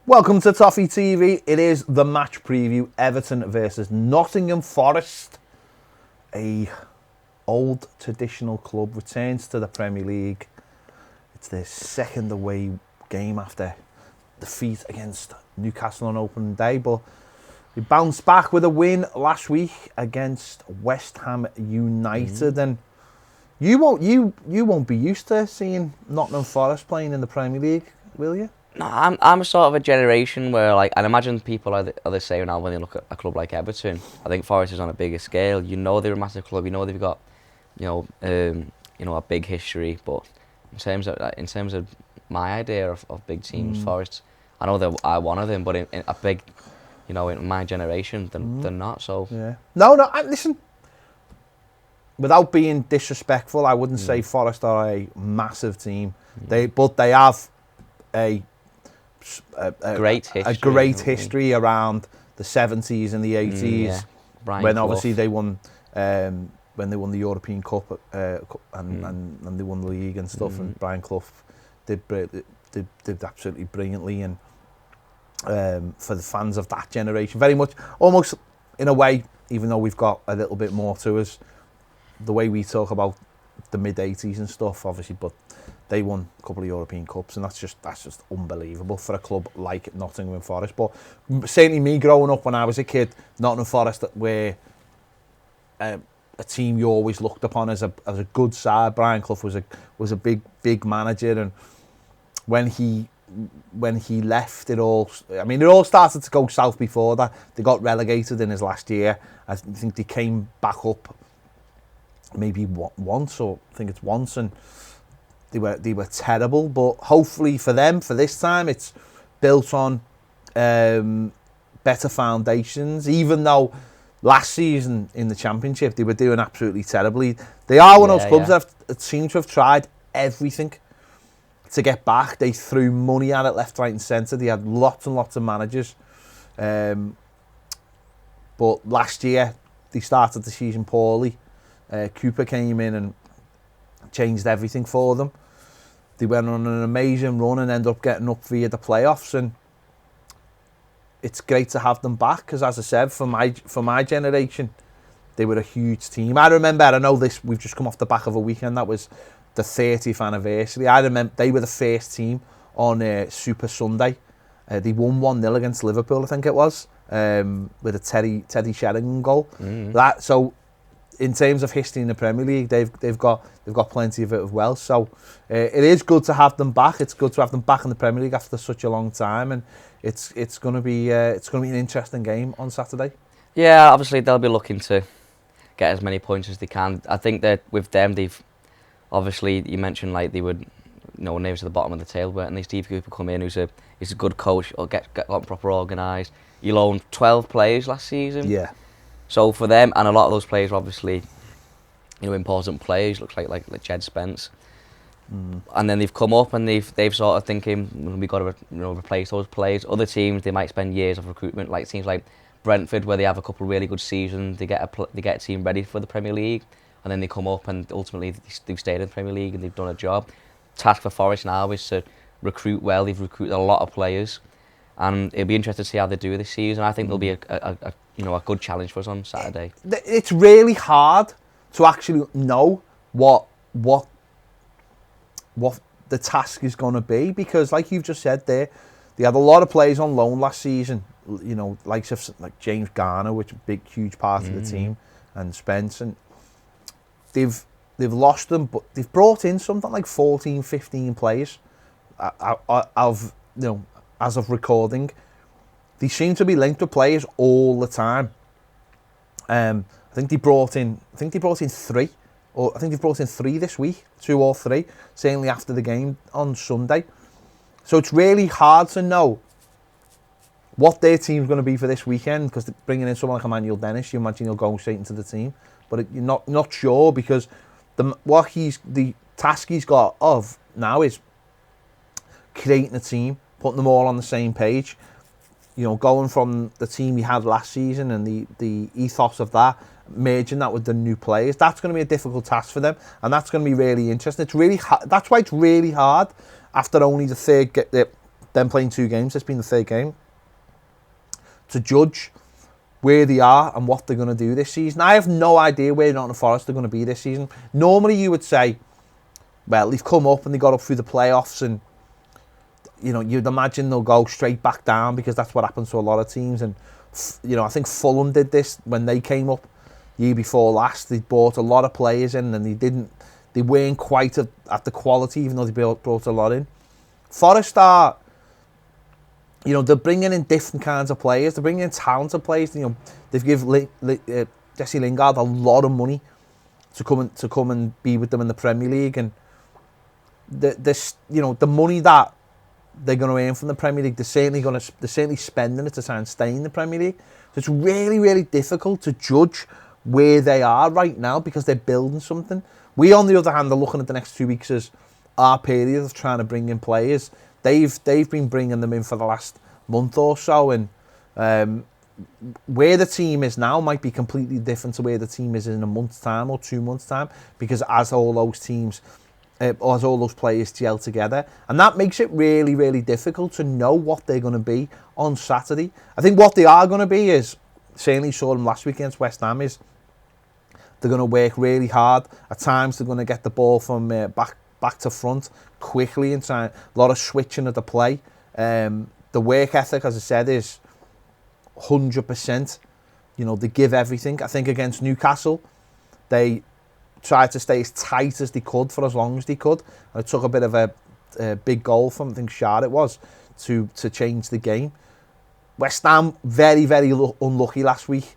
Welcome to Toffee TV. It is the match preview. Everton versus Nottingham Forest. A old traditional club returns to the Premier League. It's their second away game after defeat against Newcastle on opening day, but we bounced back with a win last week against West Ham United. And you won't be used to seeing Nottingham Forest playing in the Premier League, will you? No, I'm sort of a generation where, like, and imagine people are the same now when they look at a club like Everton. I think Forest is on a bigger scale. You know they're a massive club. You know they've got, a big history. But in terms of my idea of big teams, Forest, I know they are one of them. But in a big, in my generation, they're not. So yeah, no. Listen, without being disrespectful, I wouldn't say Forest are a massive team. But they have a great history around the 70s and the 80s, when obviously they won when they won the European Cup and they won the league and stuff. And Brian Clough did absolutely brilliantly, and for the fans of that generation, very much almost in a way, even though we've got a little bit more to us, the way we talk about the mid 80s and stuff, obviously, but they won a couple of European Cups, and that's just unbelievable for a club like Nottingham Forest. But certainly me growing up when I was a kid, Nottingham Forest were a team you always looked upon as a good side. Brian Clough was a big manager, and when he left, it all started to go south before that. They got relegated in his last year. I think they came back up maybe once, and they were terrible. But hopefully for them, for this time, it's built on better foundations. Even though last season in the Championship they were doing absolutely terribly, they are one of those clubs that seem to have tried everything to get back. They threw money at it left, right and centre. They had lots and lots of managers, but last year they started the season poorly. Cooper came in and changed everything for them. They went on an amazing run and ended up getting up via the playoffs, and it's great to have them back because, as I said, for my generation, they were a huge team. I know this, we've just come off the back of a weekend that was the 30th anniversary. I remember they were the first team on Super Sunday. They won 1-0 against Liverpool, I think it was, with a Teddy Sheringham goal. So in terms of history in the Premier League, they've got plenty of it as well. So it is good to have them back. It's good to have them back in the Premier League after such a long time, and it's going to be an interesting game on Saturday. Yeah, obviously they'll be looking to get as many points as they can. I think that with them, they've obviously, you mentioned like they would, near to the bottom of the table, but and Steve Cooper come in, he's a good coach, or get proper organised. He loaned 12 players last season. Yeah. So for them, and a lot of those players are obviously, important players. Looks like Jed Spence, and then they've come up and they've sort of thinking we've got to replace those players. Other teams, they might spend years of recruitment, like teams like Brentford, where they have a couple of really good seasons. They get a team ready for the Premier League, and then they come up and ultimately they've stayed in the Premier League and they've done a job. Task for Forest now is to recruit well. They've recruited a lot of players, and it'll be interesting to see how they do this season. I think there'll be a good challenge for us on Saturday. It's really hard to actually know what the task is going to be, because, like you've just said there, they had a lot of players on loan last season. Like James Garner, which is a huge part of the team, and Spence, and they've lost them, but they've brought in something like 14, 15 players. As of recording, they seem to be linked with players all the time. I think they brought in 3, or I think they've brought in 3 this week, 2 or 3, certainly after the game on Sunday. So it's really hard to know what their team's going to be for this weekend, because bringing in someone like Emmanuel Dennis, you imagine he'll go straight into the team, but you're not sure, because the task he's got of now is creating a team, putting them all on the same page. Going from the team he had last season and the ethos of that, merging that with the new players, that's going to be a difficult task for them, and that's going to be really interesting. It's really that's why it's really hard after only the them playing 2 games, it's been the 3rd game, to judge where they are and what they're going to do this season. I have no idea where Nottingham Forest are going to be this season. Normally you would say, well, they've come up and they got up through the playoffs, and you'd imagine they'll go straight back down, because that's what happens to a lot of teams. And I think Fulham did this when they came up year before last. They brought a lot of players in, and they weren't quite at the quality, even though they brought a lot in. Forest are, they're bringing in different kinds of players. They're bringing in talented players. They've given Jesse Lingard a lot of money to come and be with them in the Premier League, and the money that they're going to earn from the Premier League, they're certainly spending it to try and stay in the Premier League. So it's really, really difficult to judge where they are right now, because they're building something. We, on the other hand, are looking at the next 2 weeks as our period of trying to bring in players. They've been bringing them in for the last month or so, and where the team is now might be completely different to where the team is in a month's time or 2 months' time, because as all those teams, as all those players gel together, and that makes it really, really difficult to know what they're going to be on Saturday. I think what they are going to be is, certainly saw them last week against West Ham, is they're going to work really hard. At times they're going to get the ball from back to front quickly, and try a lot of switching of the play. The work ethic, as I said, is 100%. They give everything. I think against Newcastle, they tried to stay as tight as they could for as long as they could. And it took a bit of a big goal from, I think, Shard it was, to change the game. West Ham, very, very unlucky last week.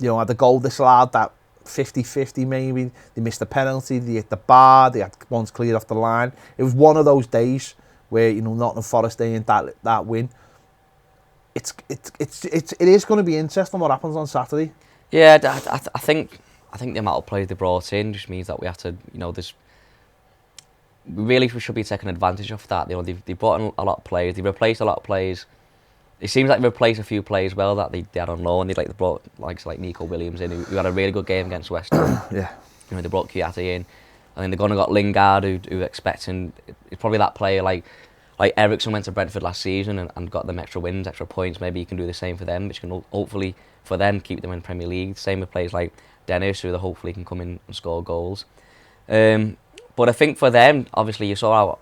Had a goal disallowed, that 50-50 maybe. They missed a penalty, they hit the bar, they had ones cleared off the line. It was one of those days where, Nottingham Forest ain't that win. It is going to be interesting what happens on Saturday. Yeah, I think the amount of players they brought in just means that we have to, we should be taking advantage of that. They've brought in a lot of players, they've replaced a lot of players. It seems like they've replaced a few players well that they had on loan. They brought like Nico Williams in, who had a really good game against West Ham. Yeah. They brought Kouyaté in. I think they're going to got Lingard, who expecting, it's probably that player like Everton went to Brentford last season and got them extra wins, extra points. Maybe you can do the same for them, which can hopefully for them keep them in Premier League. Same with players like Dennis, who hopefully can come in and score goals. But I think for them, obviously you saw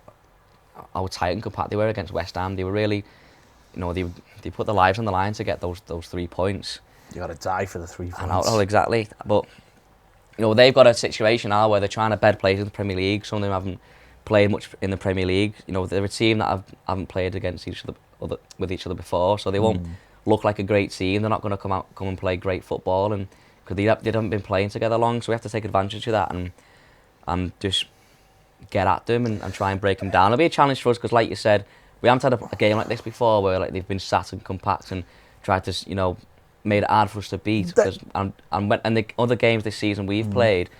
how tight and compact they were against West Ham. They were really, they put their lives on the line to get those 3 points. You got to die for the 3 points. I know, exactly. But they've got a situation now where they're trying to bed players in the Premier League. Some of them haven't played much in the Premier League. They're a team that haven't played against each other before, so they won't look like a great team. They're not going to come and play great football, and because they haven't been playing together long, so we have to take advantage of that and just get at them and try and break them down. It'll be a challenge for us because, like you said, we haven't had a game like this before where they've been sat and compact and tried to made it hard for us to beat. And the other games this season we've played,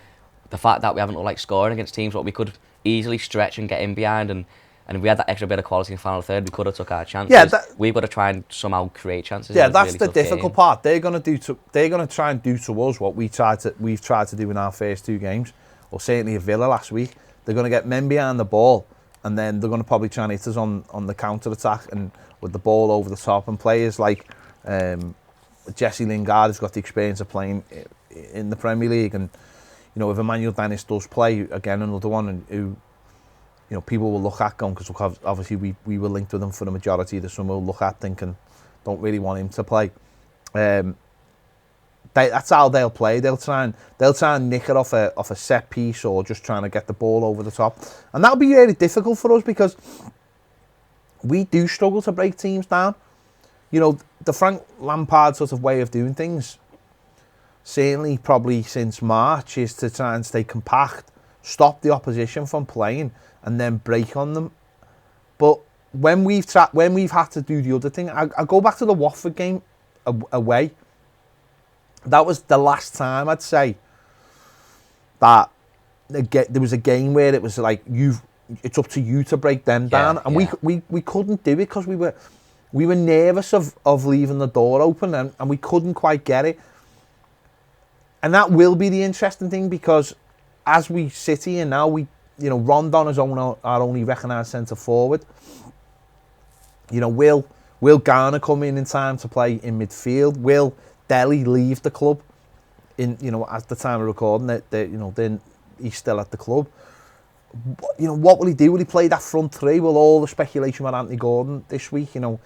the fact that we haven't looked like scoring against teams what we could easily stretch and get in behind, and if we had that extra bit of quality in the final third, we could have took our chances. Yeah, we've got to try and somehow create chances. Yeah, that's really the difficult part. They're going to try and do to us what we've tried to do in our first 2 games, or certainly at Villa last week. They're going to get men behind the ball, and then they're going to probably try and hit us on the counter attack and with the ball over the top. And players like Jesse Lingard has got the experience of playing in the Premier League, and if Emmanuel Dennis does play, again another one who people will look at going, because obviously we were linked with him for the majority of the summer, will look at thinking don't really want him to play. That's how they'll play. They'll try and nick it off a set piece, or just trying to get the ball over the top, and that'll be really difficult for us because we do struggle to break teams down. The Frank Lampard sort of way of doing things, certainly probably since March, is to try and stay compact, stop the opposition from playing, and then break on them. But when we've had to do the other thing, I go back to the Watford game away. That was the last time I'd say that there was a game where it was like it's up to you to break them down, and we couldn't do it because we were nervous of leaving the door open, and we couldn't quite get it. And that will be the interesting thing, because as we sit here now, Rondon is our only recognised centre forward. You know, will Garner come in time to play in midfield? Will Dele leave the club in, you know, at the time of recording that you know, then he's still at the club? You know, what will he do? Will he play that front three? Will all the speculation about Anthony Gordon this week, you know,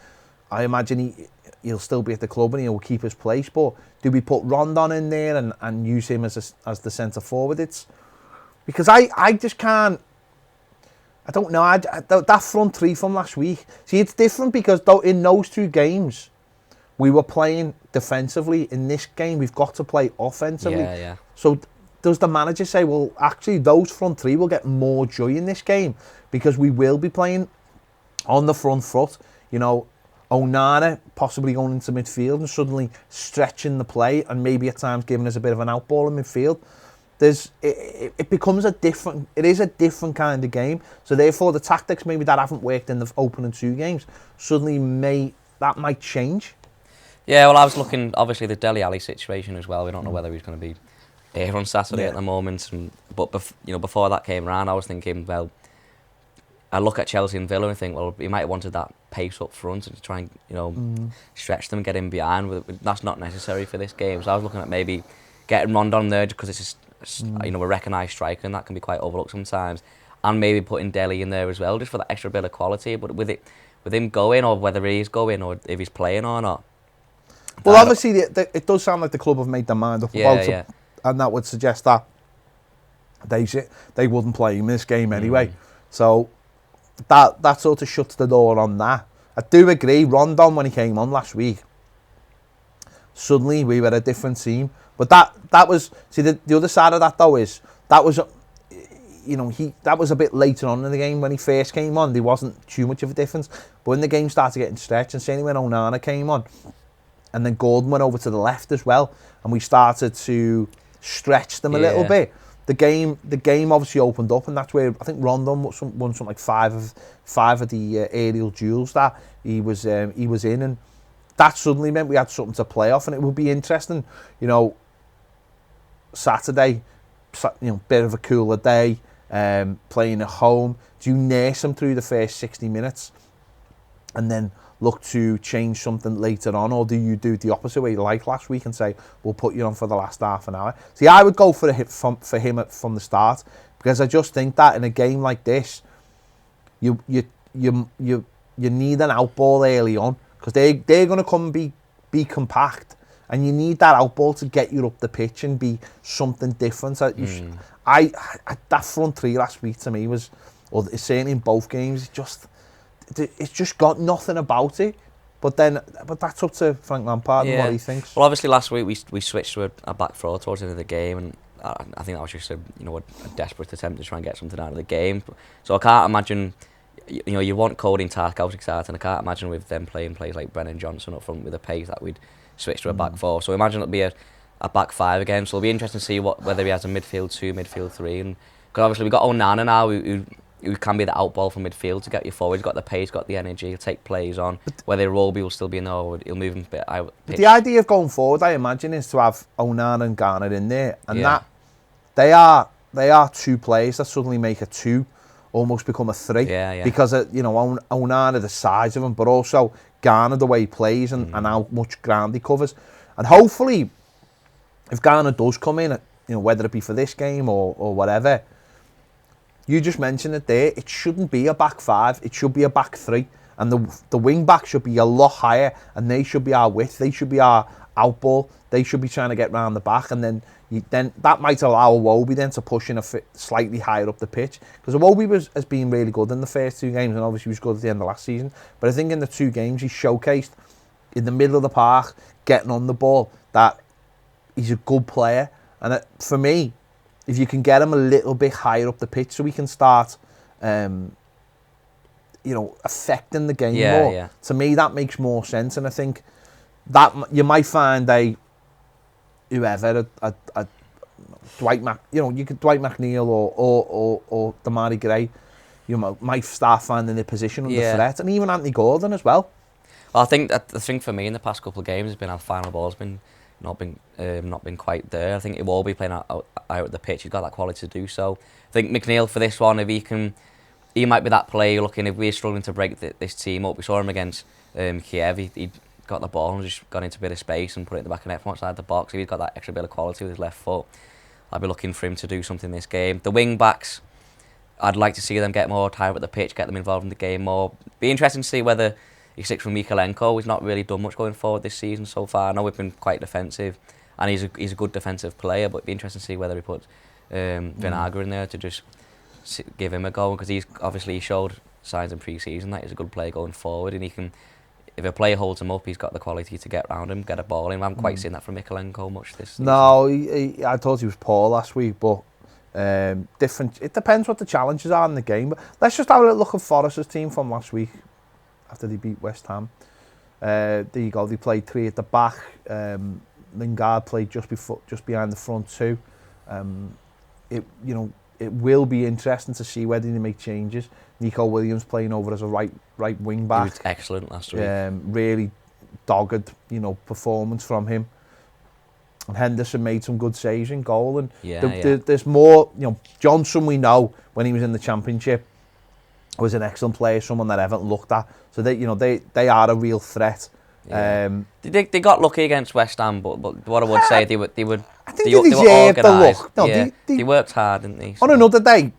I imagine he'll still be at the club and he'll keep his place, but do we put Rondon in there and use him as the centre forward? It's because I just can't. I don't know. That front three from last week. See, it's different because in those two games, we were playing defensively. In this game, we've got to play offensively. Yeah. So does the manager say, well, actually, those front three will get more joy in this game because we will be playing on the front foot? You know, Onana possibly going into midfield and suddenly stretching the play and maybe at times giving us a bit of an outball in midfield. It becomes a different kind of game. So therefore the tactics maybe that haven't worked in the opening two games suddenly might change. Yeah, well, I was looking obviously the Dele Alli situation as well. We don't know whether he's going to be here on Saturday at the moment. But before that came around, I was thinking, well, I look at Chelsea and Villa and think, well, he might have wanted that pace up front to try and, you know, stretch them and get in behind. That's not necessary for this game. So I was looking at maybe getting Rondon there because it's just, you know, a recognised striker and that can be quite overlooked sometimes, and maybe putting Dele in there as well just for that extra bit of quality. But with him going, or whether he's going, or if he's playing or not. Well, obviously it does sound like the club have made their mind up about it, and that would suggest that they wouldn't play him in this game anyway. So that sort of shuts the door on that. I do agree. Rondon, when he came on last week, suddenly we were a different team. But that was, see, the other side of that though is, that was, you know, that was a bit later on in the game. When he first came on, there wasn't too much of a difference. But when the game started getting stretched, and certainly when Onana came on, and then Gordon went over to the left as well, and we started to stretch them a little bit, the game obviously opened up, and that's where I think Rondon won something like five of the aerial duels that he was in, and that suddenly meant we had something to play off. And it would be interesting, you know, Saturday, you know, bit of a cooler day, playing at home. Do you nurse them through the first 60 minutes and then look to change something later on, or do you do the opposite way like last week and say, we'll put you on for the last half an hour? See, I would go for him from the start, because I just think that in a game like this, you need an outball early on, because they're going to come and be compact, and you need that outball to get you up the pitch and be something different. That front three last week to me was, or certainly in both games, it's just got nothing about it. But that's up to Frank Lampard and what he thinks. Well, obviously last week we switched to a back four towards the end of the game, and I think that was just a desperate attempt to try and get something out of the game. So I can't imagine, you know, you want Cody and Tark out exciting. I can't imagine with them playing players like Brennan Johnson up front with a pace that we'd switch to a back four. So I imagine it'll be a back five again. So it'll be interesting to see whether he has a midfield two, midfield three, and because obviously we've got Onana now who can be the outball from midfield to get you forward. He's got the pace, got the energy, he'll take plays on. Whether Roby will still be in there, or he'll move him a bit out. But the idea of going forward, I imagine, is to have Onana and Garner in there, and that they are two players that suddenly make a two, almost become a three. Because you know, Onana the size of him, but also Garner the way he plays and how much ground he covers. And hopefully, if Garner does come in, you know, whether it be for this game or whatever, you just mentioned it there, it shouldn't be a back five, it should be a back three. And the wing back should be a lot higher, and they should be our width, they should be our outball, they should be trying to get round the back, and then that might allow Iwobi then to push in slightly higher up the pitch. Because Iwobi has been really good in the first two games, and obviously he was good at the end of last season. But I think in the two games he showcased in the middle of the park, getting on the ball, that he's a good player. And for me, if you can get him a little bit higher up the pitch so we can start, you know, affecting the game more, to me that makes more sense. And I think that you might find a Dwight McNeil or Damari Gray, you know, might start finding their position under threat, and even Anthony Gordon as well. I think that the thing for me in the past couple of games has been our final ball's been not been quite there. I think he will be playing out at the pitch. He's got that quality to do so. I think McNeil for this one, if he can he might be that player you're looking, if we're struggling to break this team up. We saw him against Kiev. He got the ball and just got into a bit of space and put it in the back of the net from outside the box. If he's got that extra bit of quality with his left foot, I'd be looking for him to do something this game. The wing backs, I'd like to see them get more time at the pitch, get them involved in the game more. Be interesting to see whether he sticks with Mykolenko. He's not really done much going forward this season so far. I know we've been quite defensive, and he's a good defensive player, but it'd be interesting to see whether he puts Vinagre in there to just give him a go, because he showed signs in pre-season that he's a good player going forward, and he can, if a player holds him up, he's got the quality to get around him, get a ball in. I haven't quite seen that from Mykolenko much this season. No, I thought he was poor last week, but different. It depends what the challenges are in the game. But let's just have a look at Forest's team from last week after they beat West Ham. There you go. They played 3 at the back. Lingard played just behind the front 2. It will be interesting to see whether they make changes. Nico Williams playing over as a right wing back. He was excellent last week. Really dogged, performance from him. And Henderson made some good saves in goal. And there's more. Johnson, we know when he was in the Championship, was an excellent player, someone that Everton looked at. So they are a real threat. Yeah. They got lucky against West Ham, but what I would say, they were I think they deserved the luck. No, yeah, they worked hard, didn't they? On another day,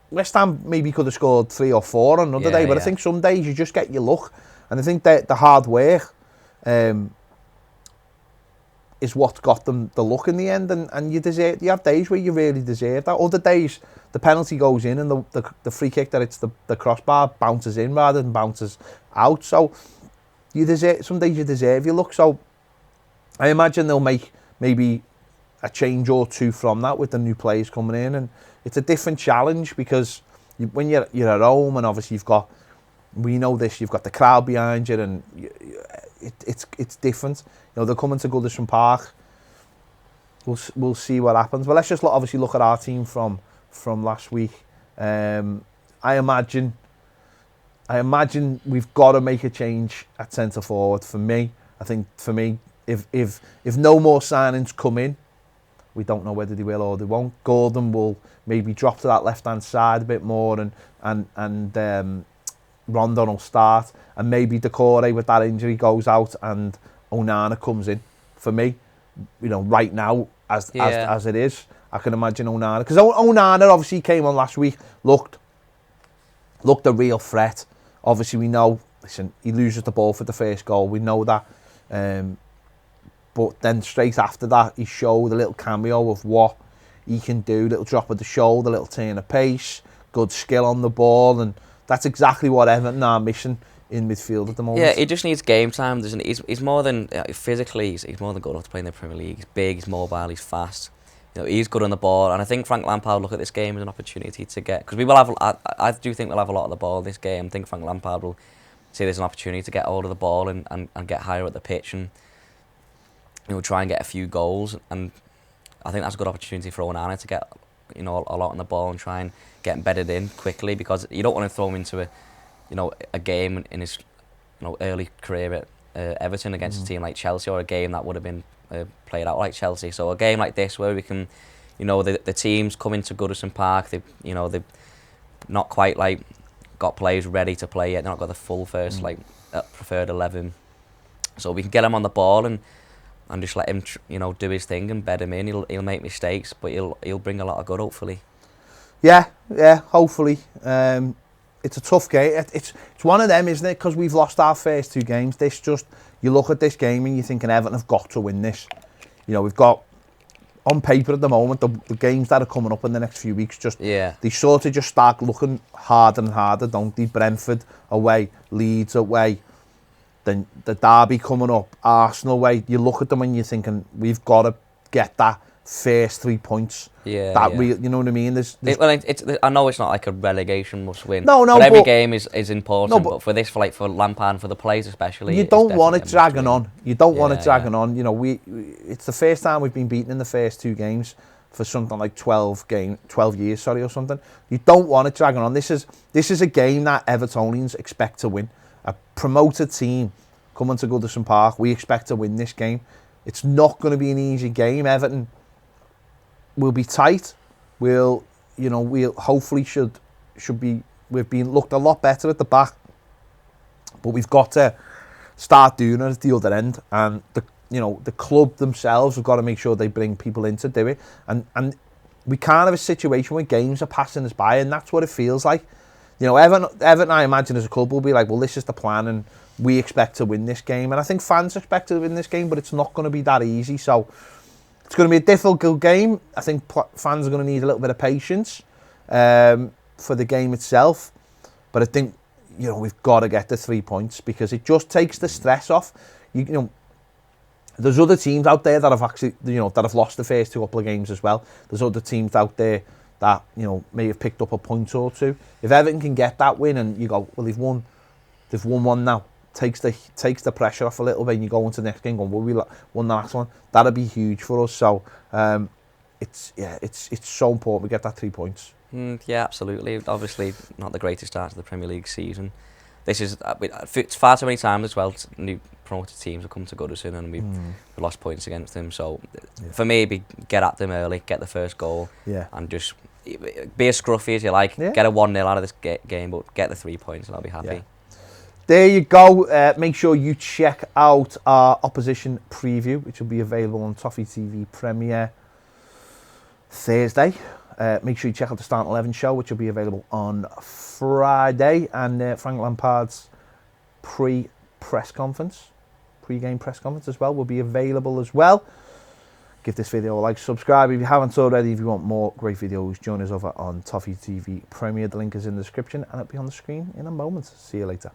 West Ham maybe could have scored 3 or 4 on another day, but I think some days you just get your luck, and I think that the hard work is what got them the luck in the end, and you have days where you really deserve that. Other days the penalty goes in and the free kick that it's the crossbar bounces in rather than bounces out. So some days you deserve your luck. So I imagine they'll make maybe a change or 2 from that with the new players coming in, and it's a different challenge because when you're at home, and obviously we know this, you've got the crowd behind you, and it's different. They're coming to Goodison Park. We'll see what happens. But let's just obviously look at our team from last week. I imagine we've got to make a change at centre forward. For me, if no more signings come in, we don't know whether they will or they won't. Gordon will maybe drop to that left-hand side a bit more, and Rondon will start, and maybe Decore with that injury goes out and Onana comes in. For me, right now as it is, I can imagine Onana, because Onana obviously came on last week, looked a real threat. Obviously we know, listen, he loses the ball for the first goal, we know that. But then straight after that, he showed a little cameo of what he can do. Little drop of the shoulder, little turn of pace, good skill on the ball, and that's exactly what Everton are missing in midfield at the moment. Yeah, he just needs game time, doesn't he? He's more than physically, he's more than good enough to play in the Premier League. He's big, he's mobile, he's fast. He's good on the ball, and I think Frank Lampard look at this game as an opportunity to get, because we will have. I do think we'll have a lot of the ball this game. I think Frank Lampard will see there's an opportunity to get hold of the ball and get higher at the pitch and try and get a few goals, and I think that's a good opportunity for Onana to get a lot on the ball and try and get embedded in quickly, because you don't want to throw him into a game in his early career at Everton against a team like Chelsea, or a game that would have been played out like Chelsea. So a game like this where we can, the teams come into Goodison Park, they've not quite got players ready to play yet. They've not got the full first preferred 11, so we can get him on the ball and just let him do his thing and bed him in. He'll make mistakes, but he'll bring a lot of good, hopefully. Yeah, hopefully. It's a tough game. It's one of them, isn't it? Because we've lost our first 2 games. You look at this game and you're thinking Everton have got to win this. We've got on paper at the moment the games that are coming up in the next few weeks. They sort of just start looking harder and harder, don't they? Brentford away, Leeds away. Then the derby coming up, Arsenal away. You look at them and you're thinking we've got to get that first 3 points. Real, you know what I mean? I know it's not like a relegation must win. No, but every game is important. But for this, for Lampard, for the players especially, you don't want it dragging on. You don't want it dragging on. It's the first time we've been beaten in the first 2 games for something like 12 years, or something. You don't want it dragging on. This is a game that Evertonians expect to win. A promoted team coming to Goodison Park, we expect to win this game. It's not going to be an easy game. Everton will be tight. We'll hopefully should be we've been looked a lot better at the back, but we've got to start doing it at the other end, and the club themselves have got to make sure they bring people in to do it, and we can't have a situation where games are passing us by, and that's what it feels like. Everton, I imagine as a club will be like, well, this is the plan, and we expect to win this game, and I think fans expect to win this game, but it's not going to be that easy. So it's going to be a difficult game. I think fans are going to need a little bit of patience for the game itself, but I think we've got to get the 3 points, because it just takes the stress off. There's other teams out there that have actually, that have lost the first couple of games as well. There's other teams out there that, may have picked up a point or two. If Everton can get that win and you go, well, they've won one now, takes the pressure off a little bit, and you go into the next game going, well, we won the last one. That'd be huge for us. So it's so important we get that 3 points. Yeah, absolutely. Obviously, not the greatest start to the Premier League season. This is it's far too many times as well. New promoted teams have come to Goodison and we've lost points against them. So for me, get at them early, get the first goal, and just be as scruffy as you like. Yeah. Get a 1-0 out of this game, but get the 3 points, and I'll be happy. Yeah. There you go. Make sure you check out our opposition preview, which will be available on Toffee TV Premier Thursday. Make sure you check out the Start 11 show, which will be available on Friday, and Frank Lampard's pre-game press conference as well will be available as well. Give this video a like, subscribe if you haven't already. If you want more great videos, join us over on Toffee TV Premier. The link is in the description, and it'll be on the screen in a moment. See you later.